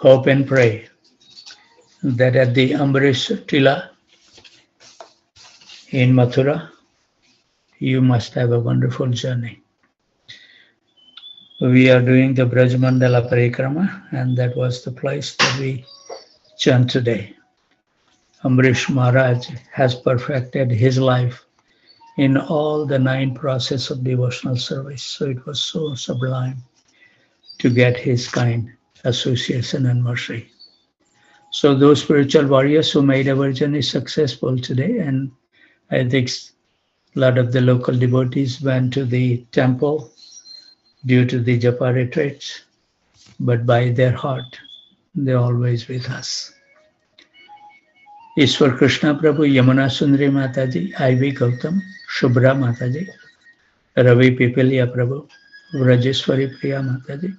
hope and pray that at the Ambarish Tila in Mathura, you must have a wonderful journey. We are doing the Braj Mandala Parikrama, and that was the place that we chant today. Ambarish Maharaj has perfected his life in all the 9 processes of devotional service. So it was so sublime to get his kind association and mercy. So those spiritual warriors who made our journey successful today, and I think a lot of the local devotees went to the temple due to the japa retreats, but by their heart, they're always with us. Ishwar Krishna Prabhu, Yamuna Sundari Mataji, I.V. Gautam, Shubhra Mataji, Ravi Pipilia Prabhu, Vrajeshwari Priya Mataji,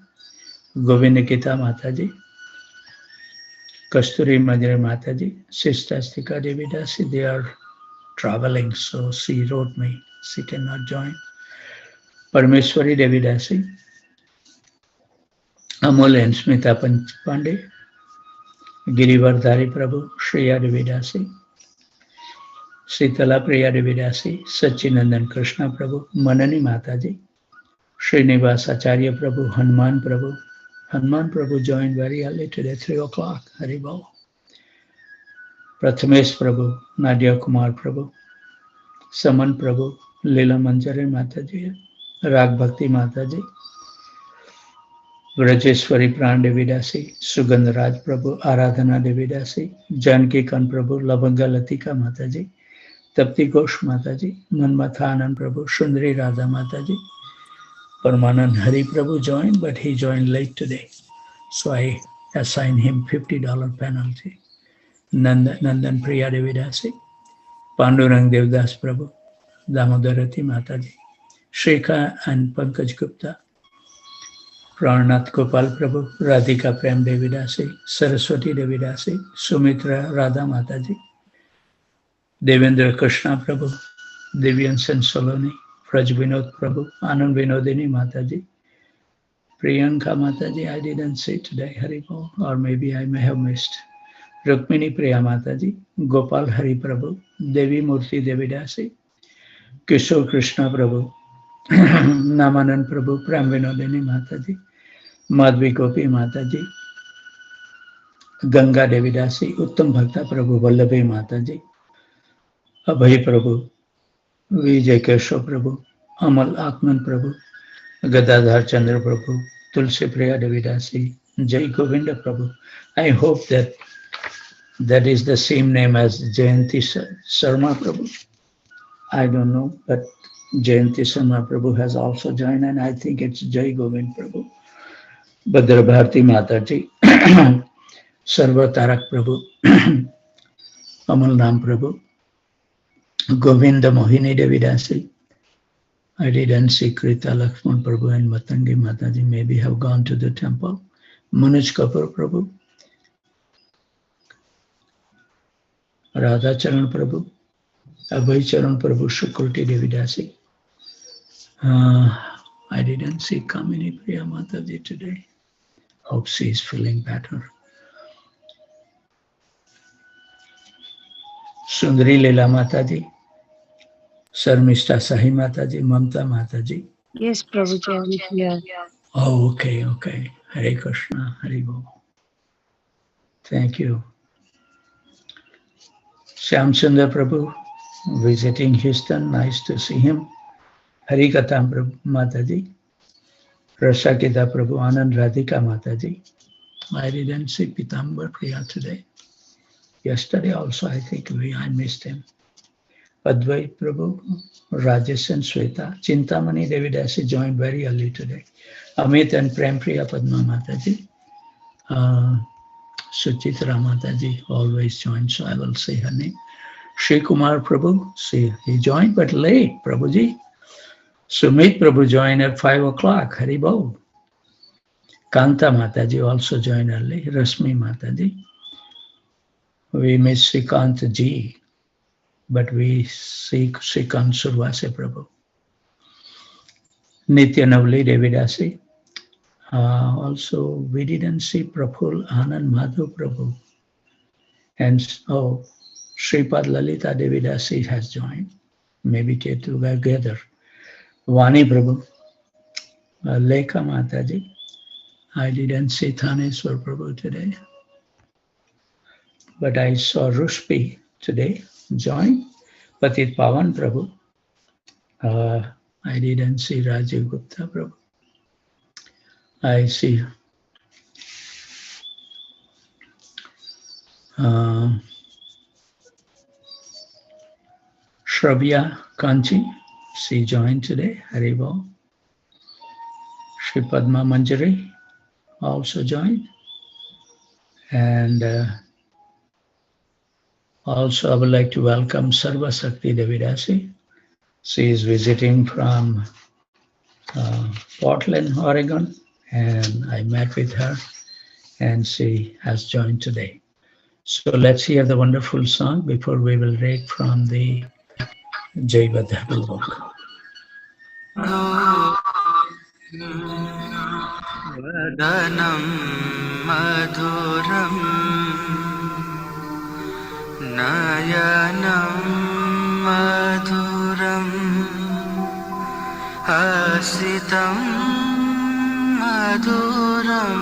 Govind Nikita Mataji, Kasturi Madhuri Mataji, Sister Stika Devi Dasi, they are traveling, so she wrote me, she cannot join. Parmeshwari Devi Dasi, Amol and Smita Pandey, Girivardhari Prabhu, Shriya Devi Dasi, Sitala Priya Devi Dasi, Sachinandan Krishna Prabhu, Manani Mataji, Srinivas Acharya Prabhu, Hanuman Prabhu. Hanuman Prabhu joined very early today, 3 o'clock, Haribol. Prathamesh Prabhu, Nadia Kumar Prabhu, Saman Prabhu, Leela Manjari Mataji, Rag Bhakti Mataji, Vrajeshwari Pran Devi Dasi, Sugandh Raj Prabhu, Aradhana Devi Dasi, Janki Kan Prabhu, Labanga Latika Mataji, Tapti Ghosh Mataji, Manmathanan Prabhu, Sundari Radha Mataji, Parmanand Hari Prabhu joined, but he joined late today. So I assigned him $50 penalty. Nandan Priya Devi Dasi, Pandurang Devdas Prabhu, Damodarati Mataji, Shrika and Pankaj Gupta, Pranath Gopal Prabhu, Radhika Prem Devi Dasi, Saraswati Devi Dasi, Sumitra Radha Mataji, Devendra Krishna Prabhu, Devyansan Soloni, Praj Vinod Prabhu, Anand Vinodini Mataji, Priyanka Mataji, I didn't see today, Haribol, or maybe I may have missed. Rukmini Priya Mataji, Gopal Hari Prabhu, Devi Murti Devi Dasi, Kishore Krishna Prabhu, Namanand Prabhu, Prem Vinodini Mataji, Madhvi Gopi Mataji, Ganga Devi Dasi, Uttam Bhakta Prabhu, Vallabhi Mataji, Abhay Prabhu, Vijay Keshav Prabhu, Amal Atman Prabhu, Gadadhar Chandra Prabhu, Tulsi Priya Devi Dasi, Jai Govinda Prabhu. I hope that that is the same name as Jayanti Sharma Prabhu. I don't know, but Jayanti Sharma Prabhu has also joined, and I think it's Jai Govind Prabhu. Bhadra Bharti Mataji, Sarva Tarak Prabhu, Amal Ram Prabhu, Govinda Mohini Devi Dasi. I didn't see Krita Lakshman Prabhu and Matangi Mataji maybe have gone to the temple. Manoj Kapoor Prabhu, Radha Charan Prabhu, Abhay Charan Prabhu, Shukriti Devi Dasi. I didn't see Kamini Priya Mataji today. Hope she is feeling better. Sundari Leela Mataji, Sarmishta Sahi Mataji, Mamta Mataji. Yes, Prabhuji, I am here. Oh, okay. Hare Krishna, Hare Bol. Thank you. Shyam Sundar Prabhu, visiting Houston, nice to see him. Harikatam Prabhu Mataji, Rasakita Prabhu, Anand Radhika Mataji. I didn't see Pitambar Priya today. Yesterday also, I think I missed him. Advait Prabhu, Rajesh and Sweta, Chintamani Devi Dasi joined very early today. Amit and Prem Priya Padma Mataji, Suchitra Mataji always joined, so I will say her name. Shri Kumar Prabhu, he joined but late, Prabhuji. Sumit Prabhu joined at 5 o'clock, Haribol. Kanta Mataji also joined early, Rasmi Mataji. We miss Srikant Ji, but we see Srikant Survase Prabhu. Nitya Navli Devi Dasi, Also, we didn't see Praful Anand Madhu Prabhu. And Sripad Lalita Devidasi has joined. Maybe together. Vani Prabhu, Lekha Mataji. I didn't see Thaneswar Prabhu today. But I saw Rushpi today join. Patit Pavan Prabhu. I didn't see Rajiv Gupta Prabhu. I see Shravya Kanchi. She joined today. Haribol. Shri Padma Manjari also joined. And also I would like to welcome Sarva Sakti Devidasi. She is visiting from Portland, Oregon, and I met with her and she has joined today. So let's hear the wonderful song before we will read from the Jaiva Dharma book. Vadanam madhuram nayanam madhuram hasitam madhuram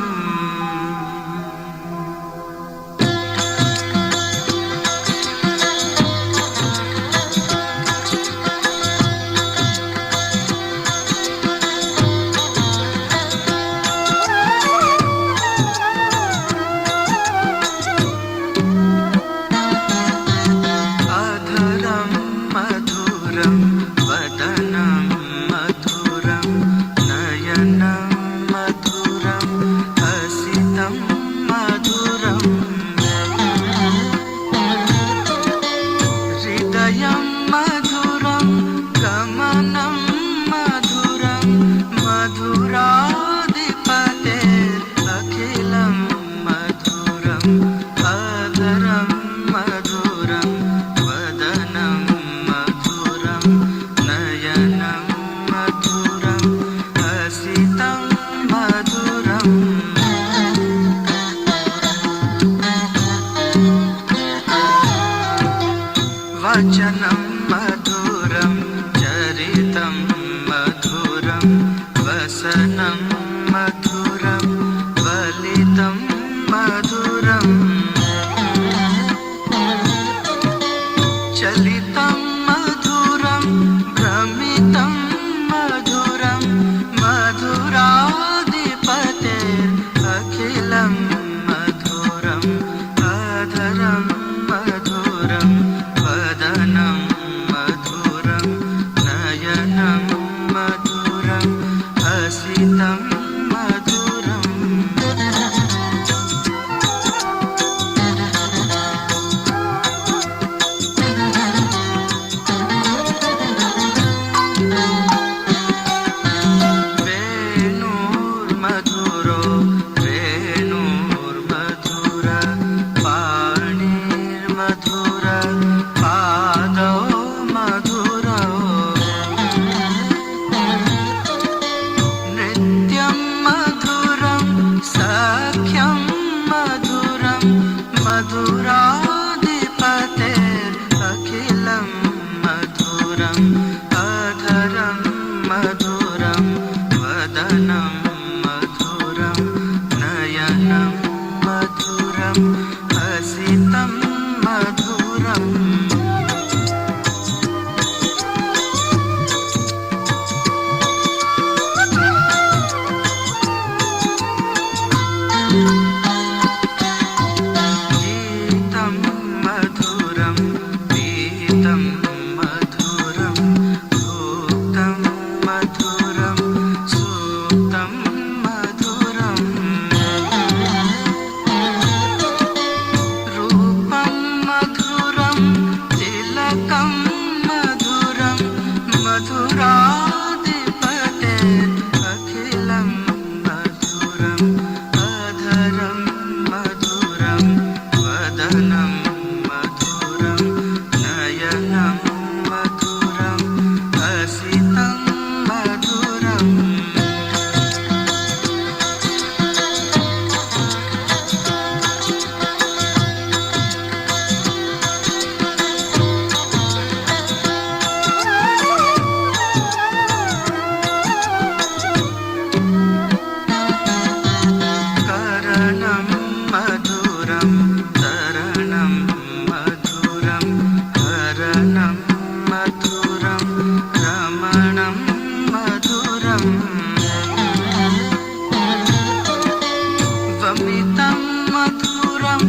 शमितं मधुरं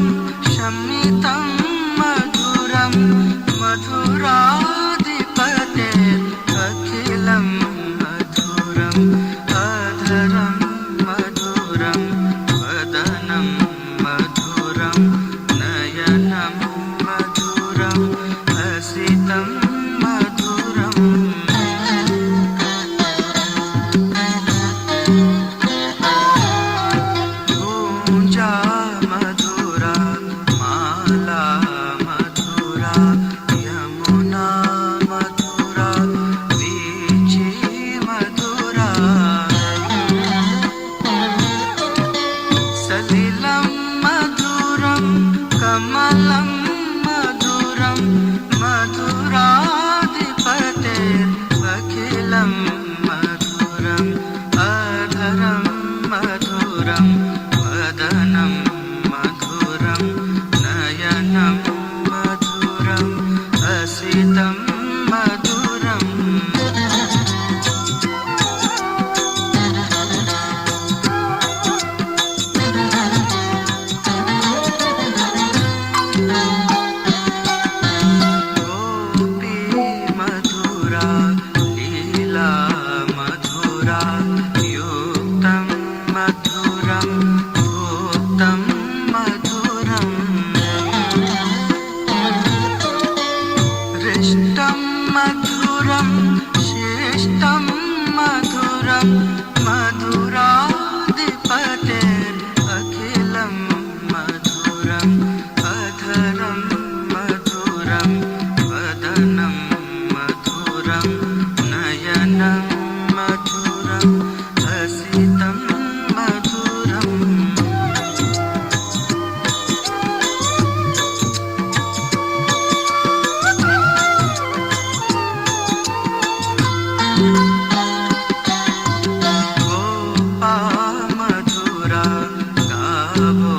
शमितं मधुरं मधुराधिपते अखिलं मधुरम् अधरं मधुरं वदनं मधुरं नयनं मधुरं हसितं मधुरम् पूजा मधुरा माला मधुरा यमुना मधुरा वीची मधुरा सलिलं मधुरं कमलं मधुरं मधुराधिपते अखिलं मधुरम् अधरं मधुरं वदनं मधुरं नयनं मधुरं हसितं मधुरम् गोपी मधुरा लीला मधुरा युक्तं मधुरं भुक्तं मधुरम् हृष्टं मधुरं श्रेष्ठं मधुरं मधुराधिपते अखिलं मधुरम् अधरं मधुरं वदनं मधुरं नयनं मधुरं हसितं मधुरम् गोपा मधुरा गावो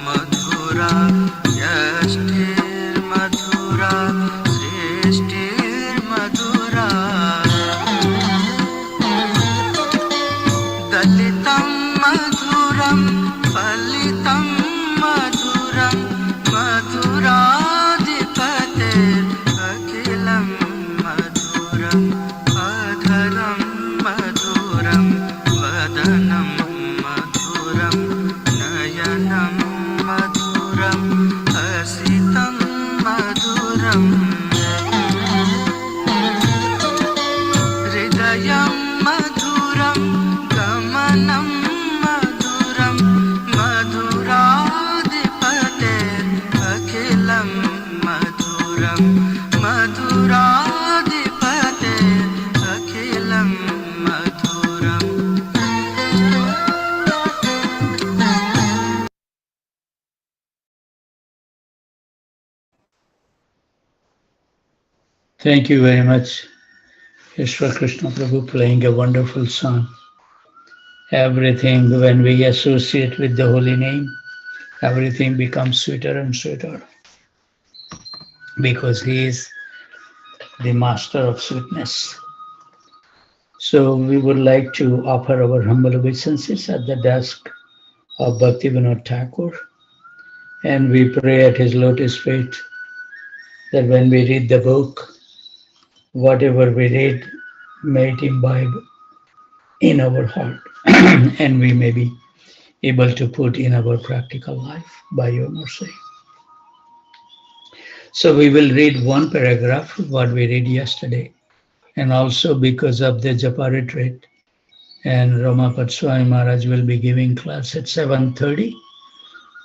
मधुरा यष्टिर्मधुरा श्रेष्ठिर्मधुरा दलितं मधुरं फलितं मधुरं मधुराधिपते अखिलं मधुरम् अधरं मधुरं वदनं मधुरं नयनं मधुरं हसितं मधुरम् हृदयं मधुरं गमनं मधुरं मधुराधिपते अखिलं मधुरं मधुराधिपते अखिलं मधुरम् Thank you very much, Ishwar Krishna Prabhu, playing a wonderful song. Everything, when we associate with the holy name, everything becomes sweeter and sweeter because he is the master of sweetness. So we would like to offer our humble obeisances at the desk of Bhaktivinoda Thakur, and we pray at his lotus feet that when we read the book, whatever we read, may it imbibe in our heart and we may be able to put in our practical life by your mercy. So we will read one paragraph, what we read yesterday, and also because of the Japa retreat, and Ramapat Swami Maharaj will be giving class at 7:30.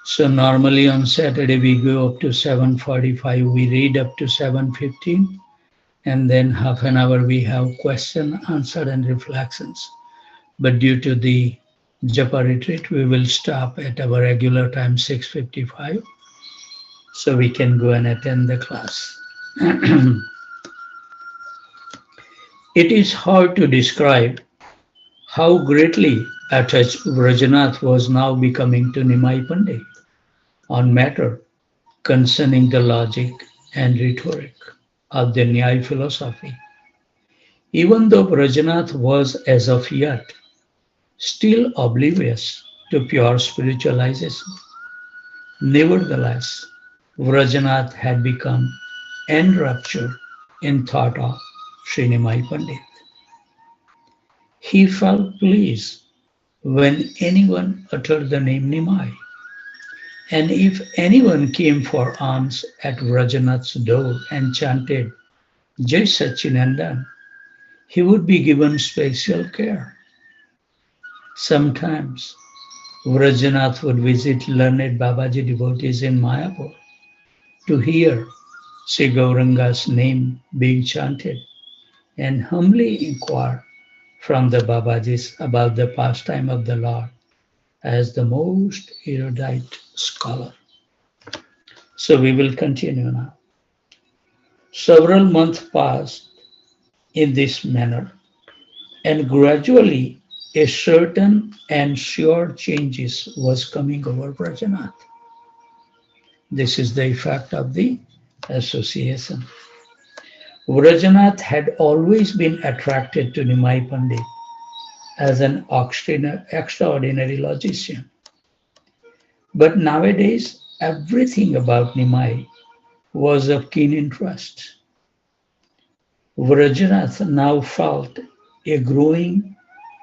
So normally on Saturday we go up to 7:45, we read up to 7:15, and then half an hour we have question, answer, and reflections. But due to the Japa retreat, we will stop at our regular time, 6:55, so we can go and attend the class. It is hard to describe how greatly attached Vrajanath was now becoming to Nimai Pandit on matter concerning the logic and rhetoric of the Nyaya philosophy. Even though Vrajanath was as of yet still oblivious to pure spiritualization. Nevertheless, Vrajanath had become enraptured in thought of Srinimai Pandit. He felt pleased when anyone uttered the name Nimai, and if anyone came for alms at Vrajanath's door and chanted Jai Satchinandan, he would be given special care. Sometimes Vrajanath would visit learned Babaji devotees in Mayapur to hear Sri Gauranga's name being chanted and humbly inquire from the Babajis about the pastime of the Lord as the most erudite scholar. So we will continue now. Several months passed in this manner, and gradually a certain and sure changes was coming over Brajanath. This is the effect of the association. Vrajanath had always been attracted to Nimai Pandit as an extraordinary logician. But nowadays, everything about Nimai was of keen interest. Vrajanath now felt a growing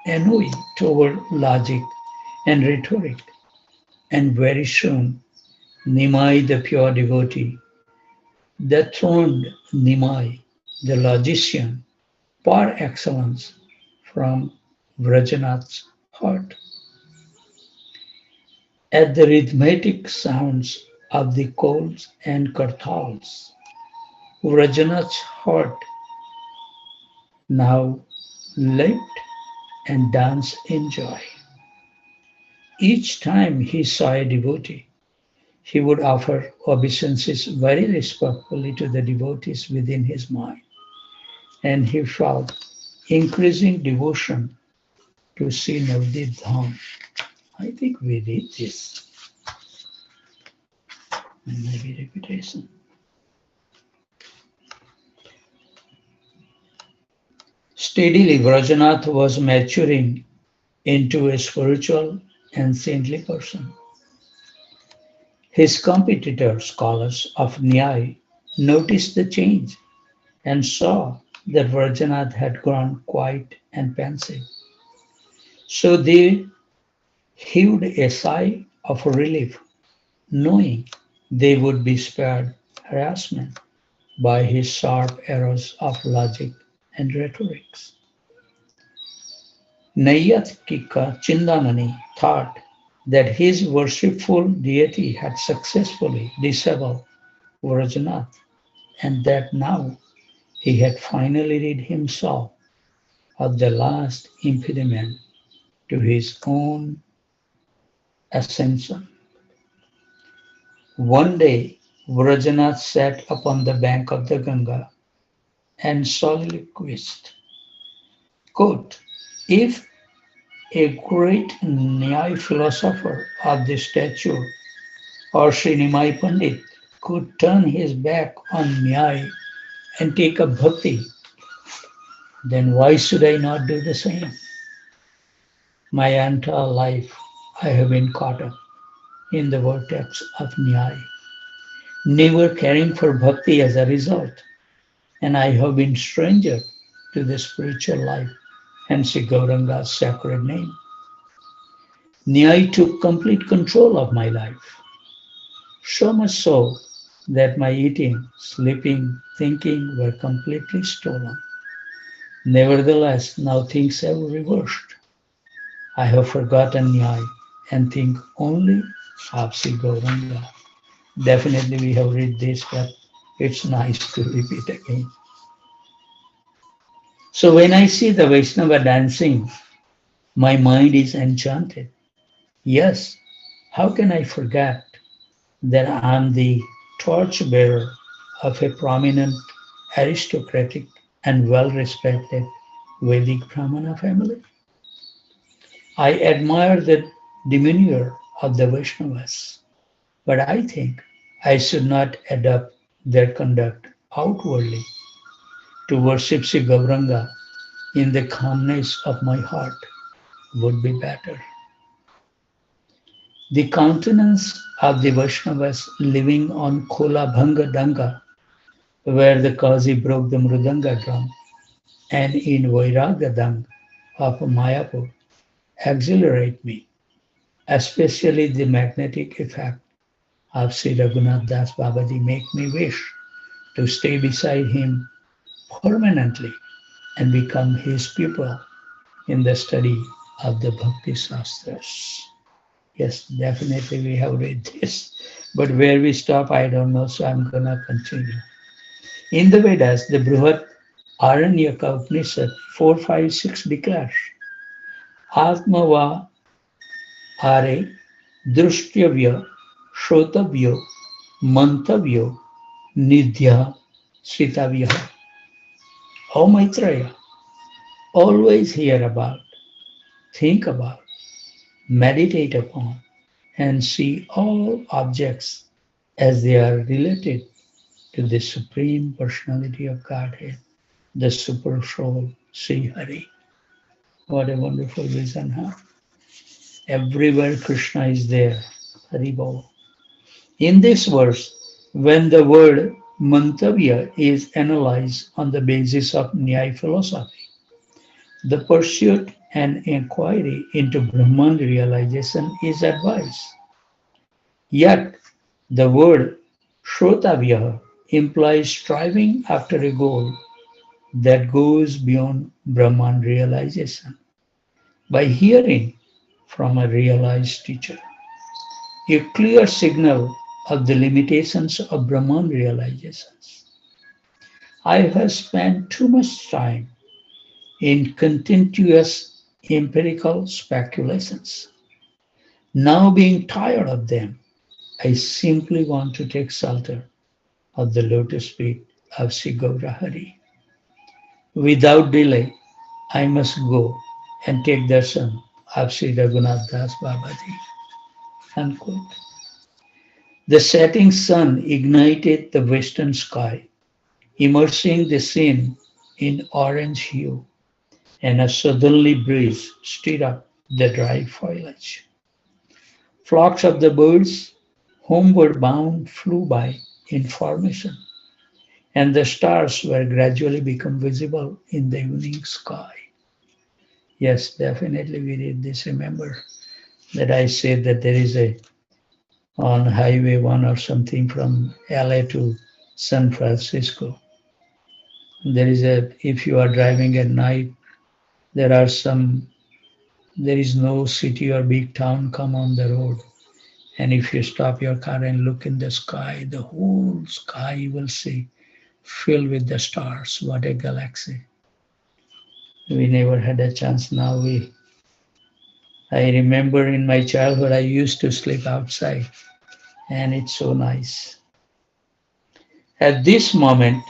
ennui toward logic and rhetoric, and very soon Nimai, the pure devotee, dethroned Nimai, the logician, par excellence, from Vrajanath's heart. At the rhythmic sounds of the kols and kartals, Vrajanath's heart now leapt and danced in joy. Each time he saw a devotee, he would offer obeisances very respectfully to the devotees within his mind, and he felt increasing devotion to Sri Navadip Dham. I think we read this, and maybe repetition. Steadily, Vrajanath was maturing into a spiritual and saintly person. His competitor scholars of Nyaya noticed the change and saw that Vrajanath had grown quiet and pensive. So they heaved a sigh of relief, knowing they would be spared harassment by his sharp arrows of logic and rhetorics. Nayatkika Chindanani thought that his worshipful deity had successfully disabled Vrajanath, and that now he had finally rid himself of the last impediment to his own ascension. One day, Vrajanath sat upon the bank of the Ganga and soliloquized, quote, if a great Nyaya philosopher of the stature or Sri Nimai Pandit could turn his back on Nyaya and take up bhakti, then why should I not do the same? My entire life I have been caught up in the vortex of Nyaya, never caring for bhakti as a result, and I have been stranger to the spiritual life and Sri Gauranga's sacred name. Nyaya took complete control of my life, so much so that my eating, sleeping, thinking were completely stolen. Nevertheless, now things have reversed. I have forgotten Nyaya and think only of Sri Gauranga. Definitely we have read this, but it's nice to repeat again. So when I see the Vaishnava dancing, my mind is enchanted. Yes, how can I forget that I am the torchbearer of a prominent, aristocratic, and well-respected Vedic Brahmana family? I admire the demeanor of the Vaishnavas, but I think I should not adopt their conduct outwardly. To worship Sri Gauranga in the calmness of my heart would be better. The countenance of the Vaishnavas living on Kola Bhanga Danga, where the Kazi broke the Mrudanga drum, and in Vairaga Dang of Mayapur exhilarate me, especially the magnetic effect of Sri Raghunath Das Babaji make me wish to stay beside him permanently and become his pupil in the study of the Bhakti Shastras. Yes, definitely we have read this, but where we stop, I don't know, so I'm gonna continue. In the Vedas, the Bruhat Aranyaka Upanishad 4, 5, 6 declares, Atma va are drushtavya shrotavyo mantavyo nidhya sritavya. O Maitreya, always hear about, think about, meditate upon, and see all objects as they are related to the Supreme Personality of Godhead, the Super Soul, Sri Hari. What a wonderful vision, huh? Everywhere Krishna is there, Hari Bol. In this verse, when the word mantavya is analyzed on the basis of Nyaya philosophy, the pursuit and inquiry into Brahman realization is advised. Yet, the word Shrotavya implies striving after a goal that goes beyond Brahman realization by hearing from a realized teacher. A clear signal of the limitations of Brahman realizations. I have spent too much time in contentious empirical speculations. Now being tired of them, I simply want to take shelter of the lotus feet of Sri Gaura Hari. Without delay, I must go and take darshan of Sri Raghunath Das Babaji. Unquote. The setting sun ignited the western sky, immersing the scene in orange hue, and a southerly breeze stirred up the dry foliage. Flocks of the birds, homeward bound, flew by in formation, and the stars were gradually become visible in the evening sky. Yes, definitely we read this. Remember that I said that there is a on Highway 1 or something from LA to San Francisco. There is if you are driving at night, there is no city or big town come on the road. And if you stop your car and look in the sky, the whole sky you will see filled with the stars. What a galaxy. We never had a chance now. I remember in my childhood, I used to sleep outside, and it's so nice. At this moment,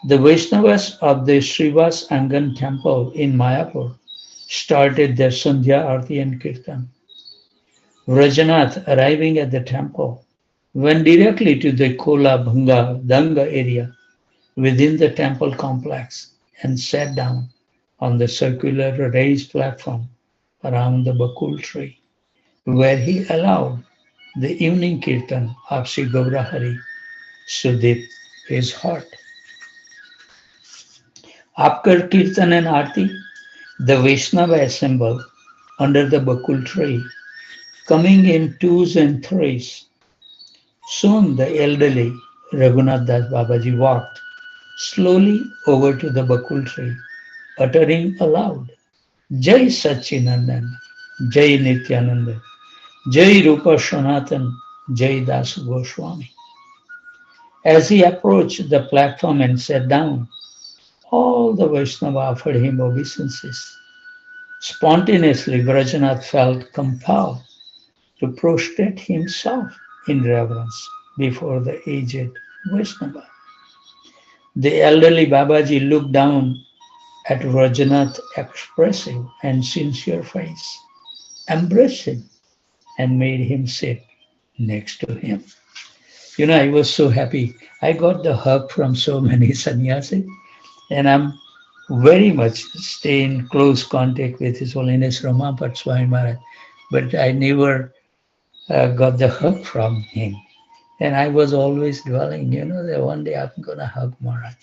the Vaishnavas of the Srivas Angan temple in Mayapur started their Sandhya Arti and Kirtan. Vrajanath, arriving at the temple, went directly to the Kola Bhanga Danga area within the temple complex and sat down on the circular raised platform around the bakul tree, where he allowed the evening kirtan of Sri Gaura Hari soothed his heart. After kirtan and arti, the Vaishnava assembled under the bakul tree, coming in twos and threes. Soon the elderly Raghunath Das Babaji walked slowly over to the bakul tree, uttering aloud, Jai Satchinandan, Jai Nityananda, Jai Rupa Sanatan, Jai Das Goswami. As he approached the platform and sat down, all the Vaishnava offered him obeisances. Spontaneously, Vrajanath felt compelled to prostrate himself in reverence before the aged Vaishnava. The elderly Babaji looked down at Vrajanath's expressive and sincere face, embraced him, and made him sit next to him. You know, I was so happy. I got the hug from so many sannyasis, and I'm very much stay in close contact with His Holiness Ramapat Swami Maharaj. But I never got the hug from him. And I was always dwelling, that one day I'm going to hug Maharaj.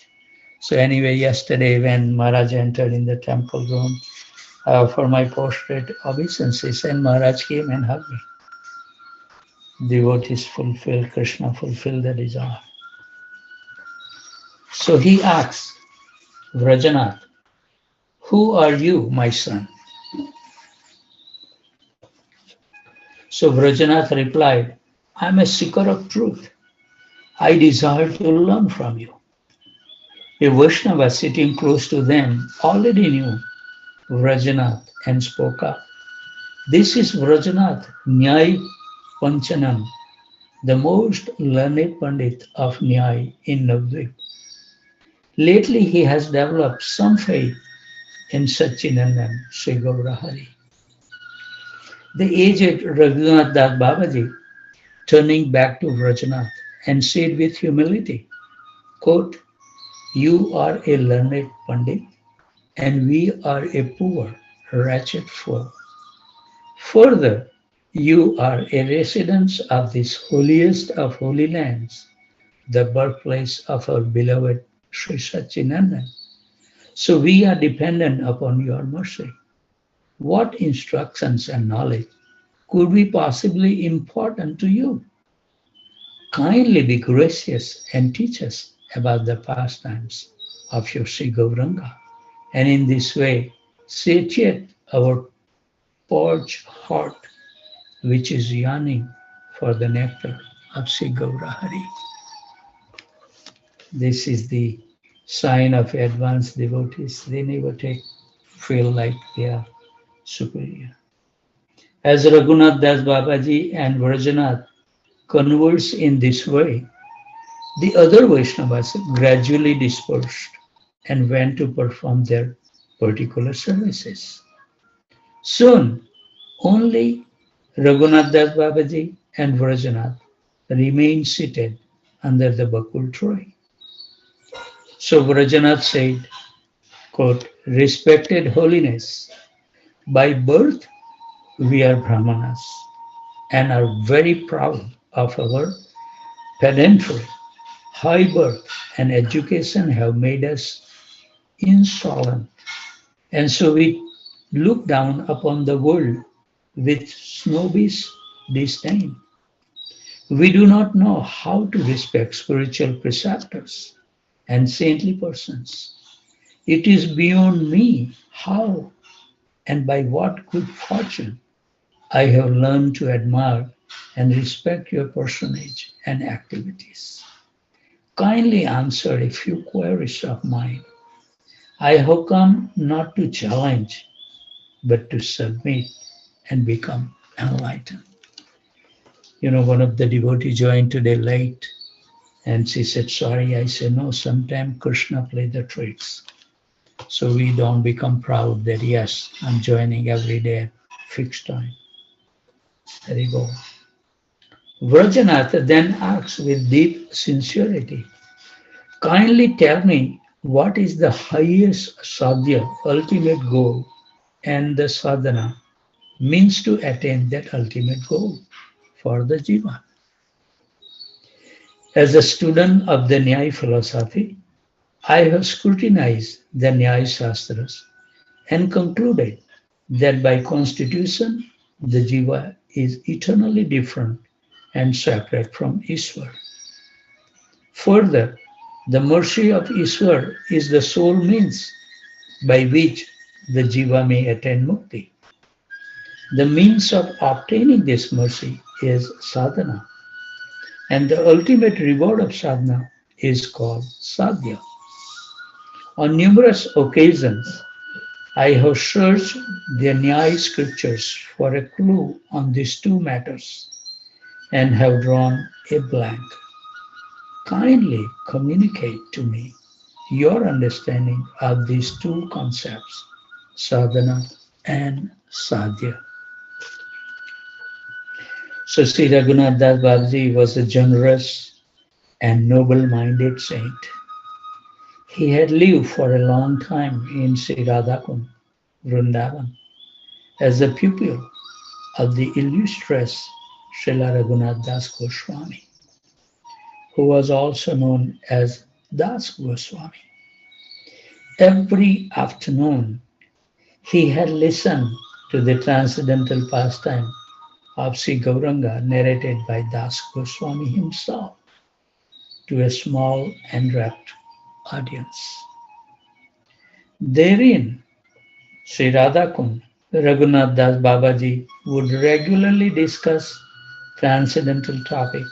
So anyway, yesterday when Maharaj entered in the temple room for my portrait obeisances, and Maharaj came and hugged me. Devotees fulfill, Krishna fulfill the desire. So he asks, Vrajanath, who are you, my son? So Vrajanath replied, I'm a seeker of truth. I desire to learn from you. A Vaishnava sitting close to them already knew Vrajanath and spoke up. This is Vrajanath Nyai Panchanam, the most learned Pandit of Nyai in Navadvip. Lately he has developed some faith in Satchinandan, Sri Gaurahari. The aged Raghunath Das Babaji, turning back to Vrajanath and said with humility, quote, you are a learned Pandit and we are a poor, wretched fool. Further, you are a resident of this holiest of holy lands, the birthplace of our beloved Sri Satchinandan. So we are dependent upon your mercy. What instructions and knowledge could be possibly impart unto you? Kindly be gracious and teach us about the pastimes of your Sri Gauranga, and in this way satiate our parched heart, which is yearning for the nectar of Sri Gaurahari. This is the sign of advanced devotees. They never feel like they are superior. As Raghunath Das Babaji and Vrajanath converse in this way, the other Vaishnavas gradually dispersed and went to perform their particular services. Soon, only Raghunath Das Babaji and Vrajanath remained seated under the bakul tree. So Vrajanath said, quote, respected holiness, by birth we are Brahmanas and are very proud of our pedantry. High birth and education have made us insolent, and so we look down upon the world with snobbish disdain. We do not know how to respect spiritual preceptors and saintly persons. It is beyond me how and by what good fortune I have learned to admire and respect your personage and activities. Kindly answer a few queries of mine. I have come not to challenge, but to submit and become enlightened. One of the devotees joined today late, and she said, sorry. I said, no, sometimes Krishna play the tricks. So we don't become proud that, yes, I'm joining every day at fixed time. There you go. Vrajanath then asks with deep sincerity, kindly tell me what is the highest sadhya, ultimate goal, and the sadhana means to attain that ultimate goal for the jiva. As a student of the Nyaya philosophy, I have scrutinized the Nyaya Shastras and concluded that by constitution, the jiva is eternally different and separate from Ishwar. Further, the mercy of Ishwar is the sole means by which the jiva may attain mukti. The means of obtaining this mercy is sadhana, and the ultimate reward of sadhana is called sadhya. On numerous occasions, I have searched the Nyaya scriptures for a clue on these two matters and have drawn a blank. Kindly communicate to me your understanding of these two concepts, sadhana and sadhya. So Sri Raghunath Das Babaji was a generous and noble-minded saint. He had lived for a long time in Sri Radhakund, Vrindavan, as a pupil of the illustrious Srila Raghunath Das Goswami, who was also known as Das Goswami. Every afternoon, he had listened to the transcendental pastime of Sri Gauranga narrated by Das Goswami himself to a small and rapt audience. Therein, Sri Radhakund, Raghunath Das Babaji would regularly discuss transcendental topic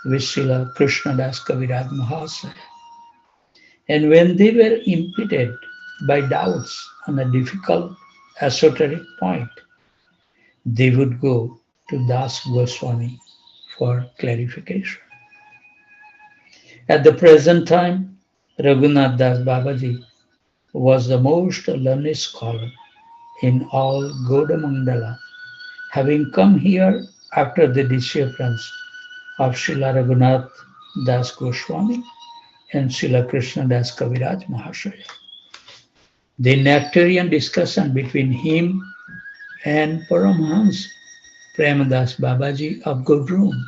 with Srila Krishnadas Kaviraj Mahasaya. And when they were impeded by doubts on a difficult esoteric point, they would go to Das Goswami for clarification. At the present time, Raghunath Das Babaji was the most learned scholar in all Gauda having come here after the disappearance of Srila Raghunath Das Goswami and Srila Krishna Das Kaviraj Mahasaya. The nectarian discussion between him and Paramhans Premadas Babaji of Gurgaon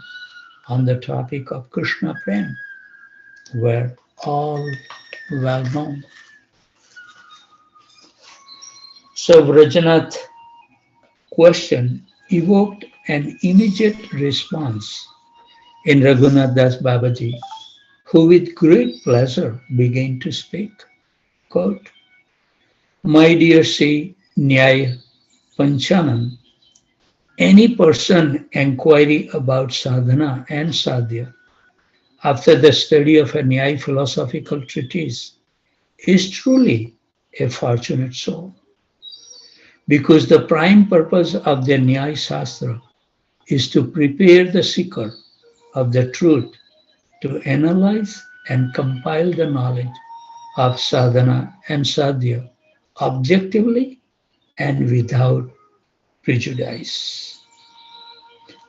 on the topic of Krishna Prem were all well known. So Vrajanath's question evoked an immediate response in Raghunath Das Babaji, who with great pleasure began to speak. Quote, "My dear Sri Nyaya Panchanan, any person inquiry about sadhana and sadhya after the study of a Nyaya philosophical treatise is truly a fortunate soul, because the prime purpose of the Nyaya Shastra is to prepare the seeker of the truth to analyze and compile the knowledge of sadhana and sadhya objectively and without prejudice.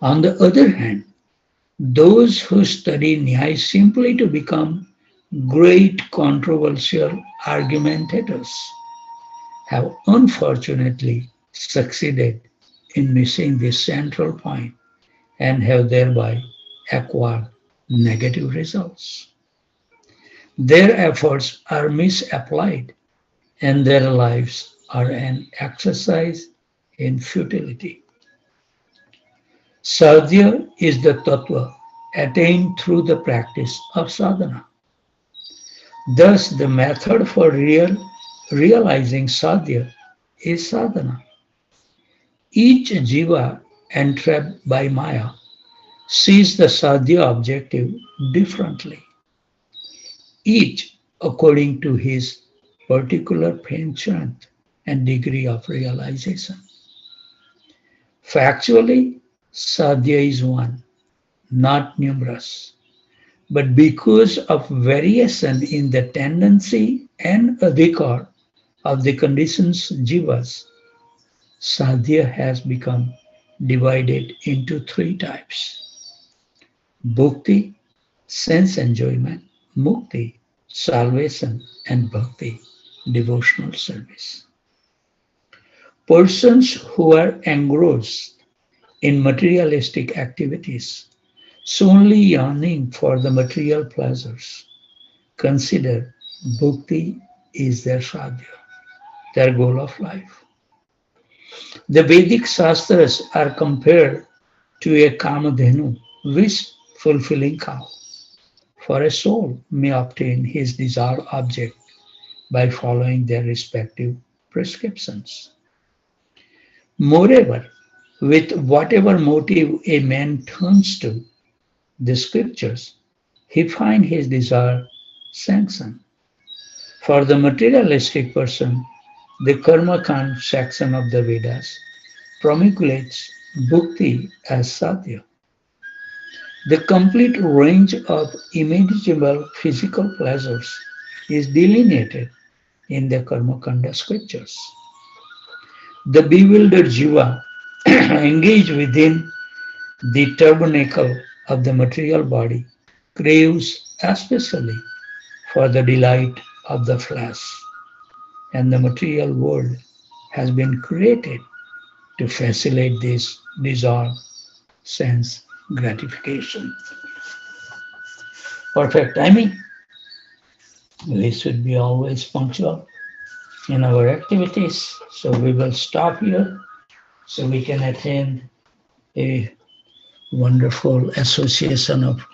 On the other hand, those who study Nyaya simply to become great controversial argumentators have unfortunately succeeded in missing this central point and have thereby acquired negative results. Their efforts are misapplied and their lives are an exercise in futility. Sadhya is the tattva attained through the practice of sadhana. Thus, the method for realizing sadhya is sadhana. Each jiva entrapped by maya sees the sadhya objective differently, each according to his particular penchant and degree of realization. Factually, sadhya is one, not numerous, but because of variation in the tendency and adhikar of the conditions jivas, sadhya has become divided into three types: bhukti, sense enjoyment; mukti, salvation; and bhakti, devotional service. Persons who are engrossed in materialistic activities, solely yearning for the material pleasures, consider bhukti is their sadhya, their goal of life. The Vedic Shastras are compared to a kamadhenu, wish-fulfilling cow, for a soul may obtain his desired object by following their respective prescriptions. Moreover, with whatever motive a man turns to the scriptures, he finds his desire sanctioned. For the materialistic person, the Karma Kand section of the Vedas promulgates bhukti as sadhya. The complete range of imaginable physical pleasures is delineated in the Karma Kanda scriptures. The bewildered jiva engaged within the tabernacle of the material body craves especially for the delight of the flesh, and the material world has been created to facilitate this desired sense gratification. Perfect timing. We should be always punctual in our activities. So we will stop here so we can attend a wonderful association of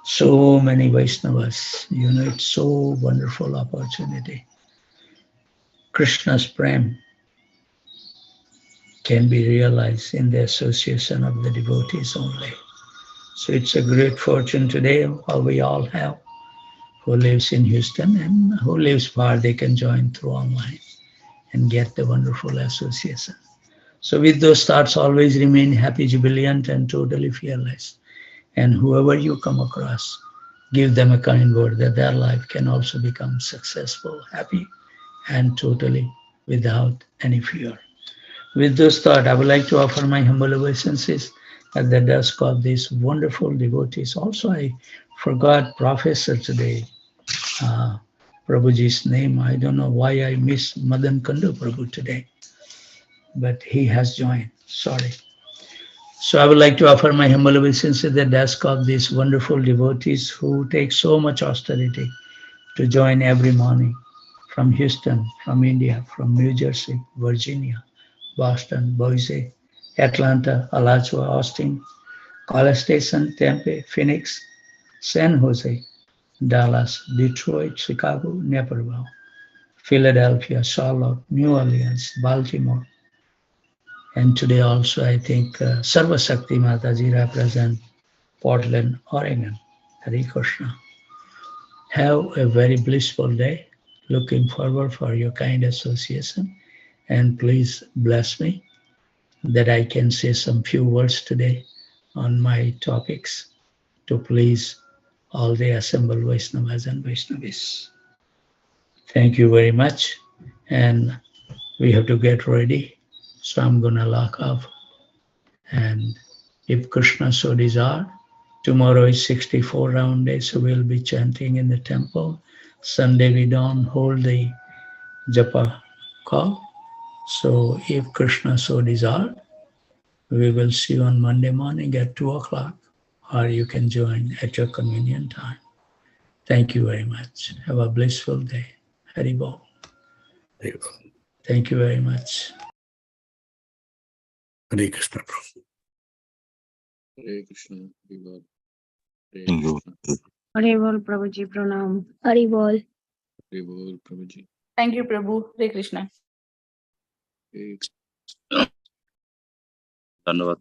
so many Vaishnavas. You know, it's so wonderful opportunity. Krishna's prem can be realized in the association of the devotees only. So it's a great fortune today we all have. Who lives in Houston and who lives far, they can join through online and get the wonderful association. So with those thoughts, always remain happy, jubilant, and totally fearless. And whoever you come across, give them a kind word that their life can also become successful, happy, and totally without any fear. With those thoughts, I would like to offer my humble obeisances at the dusk of these wonderful devotees. Also, I forgot Professor today, Prabhuji's name. I don't know why I miss Madan Kandu Prabhu today, but he has joined. Sorry. So I would like to offer my humble obeisances at the dusk of these wonderful devotees who take so much austerity to join every morning from Houston, from India, from New Jersey, Virginia, Boston, Boise, Atlanta, Alachua, Austin, College Station, Tempe, Phoenix, San Jose, Dallas, Detroit, Chicago, Naperville, Philadelphia, Charlotte, New Orleans, Baltimore, and today also I think Sarva Shakti Mataji represent Portland, Oregon. Hare Krishna. Have a very blissful day. Looking forward for your kind association. And please bless me that I can say some few words today on my topics to please all the assembled Vaishnavas and Vaishnavis. Thank you very much. And we have to get ready. So I'm going to lock off. And if Krishna so desire, tomorrow is 64 round day, so we'll be chanting in the temple. Sunday we don't hold the japa call. So if Krishna so desire, we will see you on Monday morning at 2 o'clock, or you can join at your convenient time. Thank you very much. Have a blissful day. Hari Bol. Thank you very much. Hare Krishna, Prabhu. Hare Krishna. Hare Bol. Hare Thank you. Krishna. Hari बोल प्रभु जी प्रणाम हरि बोल Hare Bol, Prabhuji. Thank you, Prabhu. Hare Krishna. Hare धन्यवाद।